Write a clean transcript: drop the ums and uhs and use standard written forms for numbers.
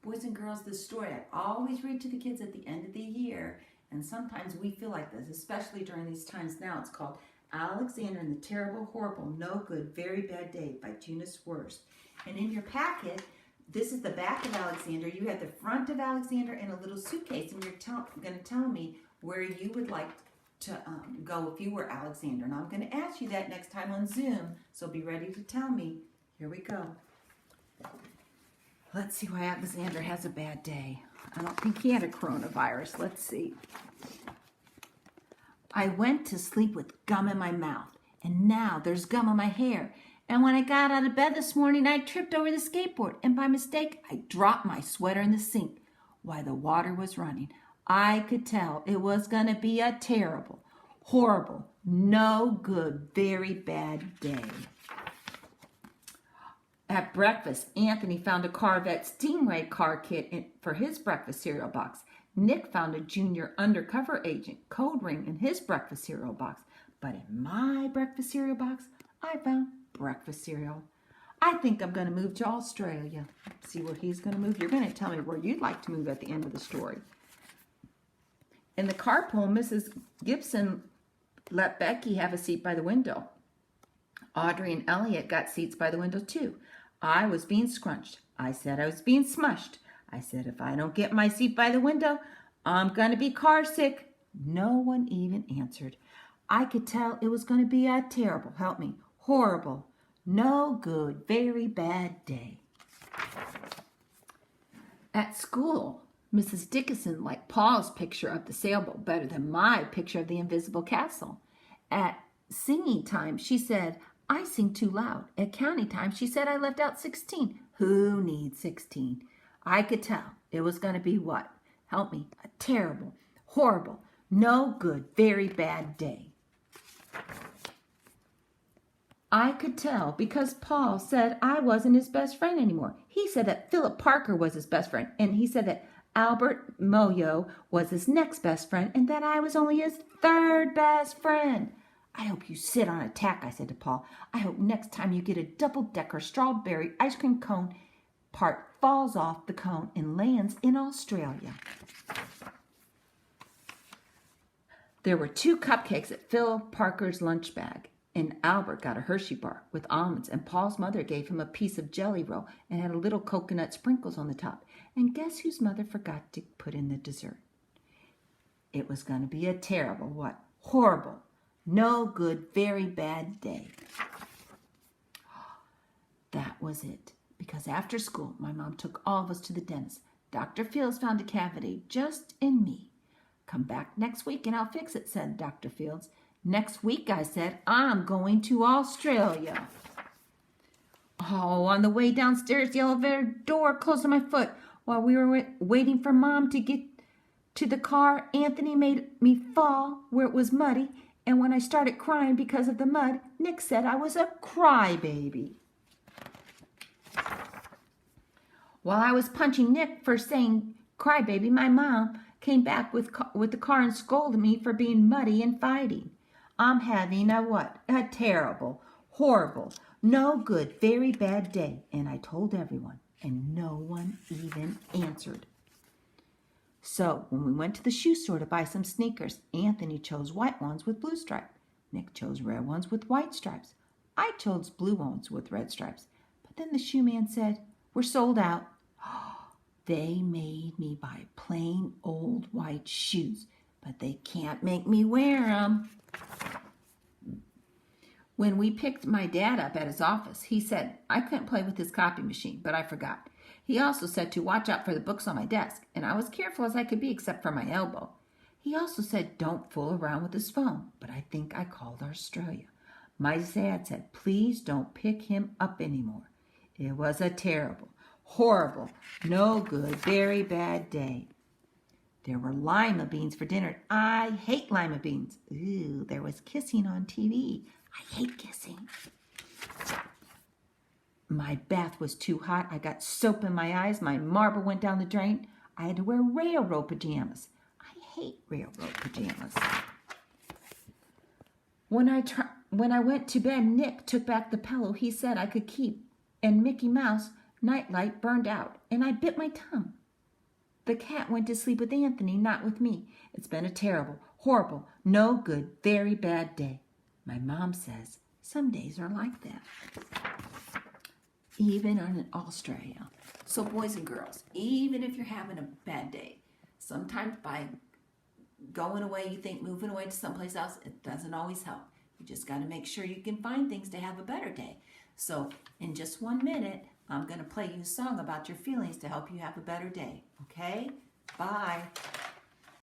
Boys and girls, this story I always read to the kids at the end of the year, and sometimes we feel like this, especially during these times now. It's called Alexander and the Terrible, Horrible, No Good, Very Bad Day by Junice Wurst. And in your packet, this is the back of Alexander. You have the front of Alexander and a little suitcase, and you're going to tell me where you would like to go if you were Alexander. And I'm going to ask you that next time on Zoom, so be ready to tell me. Here we go. Let's see why Alexander has a bad day. I don't think he had a coronavirus. Let's see. I went to sleep with gum in my mouth, and now there's gum in my hair. And when I got out of bed this morning, I tripped over the skateboard, and by mistake, I dropped my sweater in the sink while the water was running. I could tell it was going to be a terrible, horrible, no good, very bad day. At breakfast, Anthony found a Corvette Stingray car kit for his breakfast cereal box. Nick found a junior undercover agent code ring in his breakfast cereal box. But in my breakfast cereal box, I found breakfast cereal. I think I'm going to move to Australia. See where he's going to move. You're going to tell me where you'd like to move at the end of the story. In the carpool, Mrs. Gibson let Becky have a seat by the window. Audrey and Elliot got seats by the window too. I was being scrunched. I said I was being smushed. I said if I don't get my seat by the window, I'm going to be car sick. No one even answered. I could tell it was going to be a terrible, help me, horrible, no good, very bad day. At school, Mrs. Dickinson liked Paul's picture of the sailboat better than my picture of the invisible castle. At singing time, she said, I sing too loud. At counting time, she said I left out 16. Who needs 16? I could tell it was going to be what? Help me. A terrible, horrible, no good, very bad day. I could tell because Paul said I wasn't his best friend anymore. He said that Philip Parker was his best friend, and he said that Albert Moyo was his next best friend, and that I was only his third best friend. I hope you sit on a tack, I said to Paul. I hope next time you get a double-decker strawberry ice cream cone, part falls off the cone and lands in Australia. There were 2 cupcakes at Phil Parker's lunch bag, and Albert got a Hershey bar with almonds, and Paul's mother gave him a piece of jelly roll and had a little coconut sprinkles on the top. And guess whose mother forgot to put in the dessert? It was going to be a terrible, what? Horrible, no good, very bad day. That was it. Because after school, my mom took all of us to the dentist. Dr. Fields found a cavity just in me. Come back next week and I'll fix it, said Dr. Fields. Next week, I said, I'm going to Australia. Oh, on the way downstairs, the elevator door closed on my foot. While we were waiting for Mom to get to the car, Anthony made me fall where it was muddy. And when I started crying because of the mud, Nick said I was a crybaby. While I was punching Nick for saying crybaby, my mom came back with the car and scolded me for being muddy and fighting. I'm having a what? A terrible, horrible, no good, very bad day. And I told everyone, and no one even answered. So when we went to the shoe store to buy some sneakers, Anthony chose white ones with blue stripes. Nick chose red ones with white stripes. I chose blue ones with red stripes. But then the shoe man said, we're sold out. They made me buy plain old white shoes, but they can't make me wear them. When we picked my dad up at his office, he said I couldn't play with his copy machine, but I forgot. He also said to watch out for the books on my desk, and I was careful as I could be except for my elbow. He also said don't fool around with his phone, but I think I called Australia. My dad said please don't pick him up anymore. It was a terrible, horrible, no good, very bad day. There were lima beans for dinner. I hate lima beans. Ooh, there was kissing on TV. I hate kissing. My bath was too hot. I got soap in my eyes. My marble went down the drain. I had to wear railroad pajamas. I hate railroad pajamas. When I went to bed, Nick took back the pillow he said I could keep, and Mickey Mouse Nightlight burned out, and I bit my tongue. The cat went to sleep with Anthony, not with me. It's been a terrible, horrible, no good, very bad day. My mom says some days are like that, even in Australia. So boys and girls, even if you're having a bad day, sometimes by going away, you think moving away to someplace else, it doesn't always help. You just got to make sure you can find things to have a better day. So in just 1 minute, I'm going to play you a song about your feelings to help you have a better day. Okay? Bye.